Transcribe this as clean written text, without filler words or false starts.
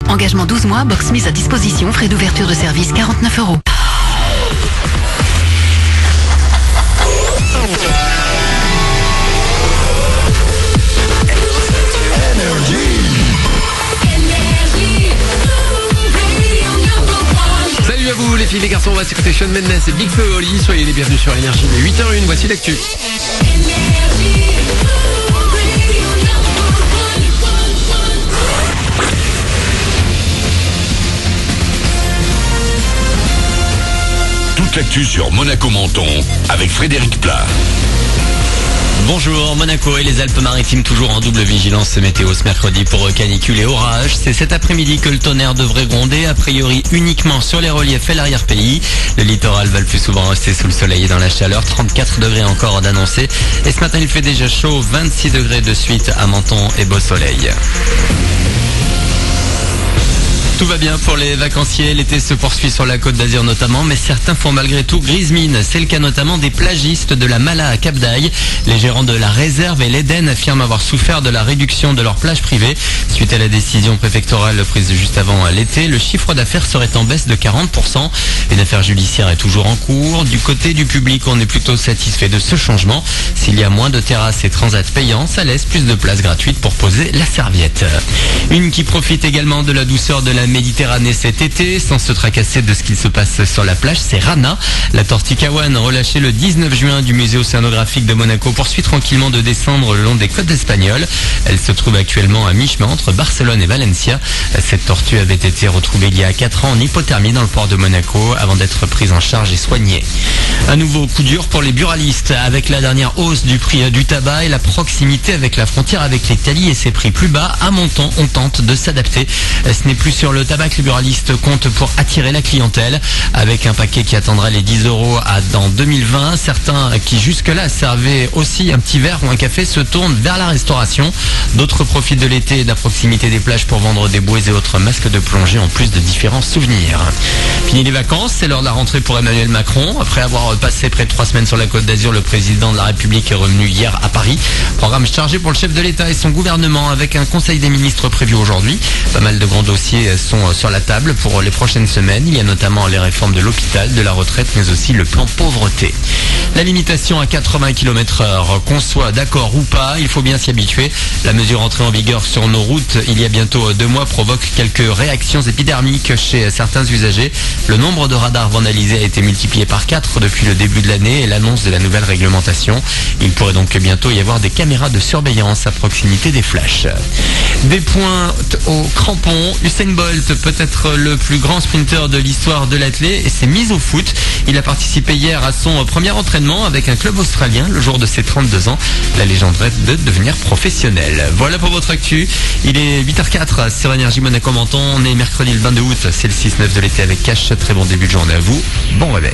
Engagement 12 mois, box mise à disposition, frais d'ouverture de service 49 €. Salut à vous les filles, les garçons, on va s'écouter Shawn Mendes et Big Flo et Oli. Soyez les bienvenus sur Énergie. 8h01, voici l'actu. Toute l'actu sur Monaco-Menton avec Frédéric Plat. Bonjour, Monaco et les Alpes-Maritimes toujours en double vigilance météo ce mercredi pour canicule et orage. C'est cet après-midi que le tonnerre devrait gronder, a priori uniquement sur les reliefs et l'arrière-pays. Le littoral va le plus souvent rester sous le soleil et dans la chaleur, 34 degrés encore d'annoncé. Et ce matin il fait déjà chaud, 26 degrés de suite à Menton et beau soleil. Tout va bien pour les vacanciers, l'été se poursuit sur la Côte d'Azur notamment, mais certains font malgré tout grise mine. C'est le cas notamment des plagistes de la Mala à Cap d'Aille. Les gérants de la réserve et l'Éden affirment avoir souffert de la réduction de leurs plages privées. Suite à la décision préfectorale prise juste avant l'été, le chiffre d'affaires serait en baisse de 40%. Une affaire judiciaire est toujours en cours. Du côté du public, on est plutôt satisfait de ce changement. S'il y a moins de terrasses et transats payants, ça laisse plus de places gratuites pour poser la serviette. Une qui profite également de la douceur de la Méditerranée cet été, sans se tracasser de ce qu'il se passe sur la plage, c'est Rana. La tortue Kawan, relâchée le 19 juin du musée océanographique de Monaco, poursuit tranquillement de descendre le long des côtes espagnoles. Elle se trouve actuellement à mi-chemin entre Barcelone et Valencia. Cette tortue avait été retrouvée il y a 4 ans en hypothermie dans le port de Monaco avant d'être prise en charge et soignée. Un nouveau coup dur pour les buralistes. Avec la dernière hausse du prix du tabac et la proximité avec la frontière avec l'Italie et ses prix plus bas, à Menton, on tente de s'adapter. Ce n'est plus sur le tabac que les buralistes comptent pour attirer la clientèle. Avec un paquet qui atteindra les 10 € dans 2020, certains qui jusque-là servaient aussi un petit verre ou un café se tournent vers la restauration. D'autres profitent de l'été et de la proximité des plages pour vendre des bouées et autres masques de plongée en plus de différents souvenirs. Fini les vacances, c'est l'heure de la rentrée pour Emmanuel Macron. Après avoir passé près de 3 semaines sur la Côte d'Azur, le président de la République est revenu hier à Paris. Programme chargé pour le chef de l'État et son gouvernement avec un conseil des ministres prévu aujourd'hui. Pas mal de grands dossiers sont sur la table pour les prochaines semaines. Il y a notamment les réformes de l'hôpital, de la retraite, mais aussi le plan pauvreté. La limitation à 80 km/h, qu'on soit d'accord ou pas, il faut bien s'y habituer. La mesure entrée en vigueur sur nos routes il y a bientôt 2 mois provoque quelques réactions épidermiques chez certains usagers. Le nombre de radars vandalisés a été multiplié par 4 depuis le début de l'année et l'annonce de la nouvelle réglementation. Il pourrait donc bientôt y avoir des caméras de surveillance à proximité des flashs. Des points au crampon. Usain Bolt, peut-être le plus grand sprinter de l'histoire de l'athlète, et s'est mis au foot. Il a participé hier à son premier entraînement avec un club australien le jour de ses 32 ans. La légende rêve de devenir professionnel. Voilà pour votre actu. Il est 8h04 sur Énergie Monaco-Menton. On est mercredi le 22 août. C'est le 6-9 de l'été avec Cash. Très bon début de journée à vous. Bon réveil.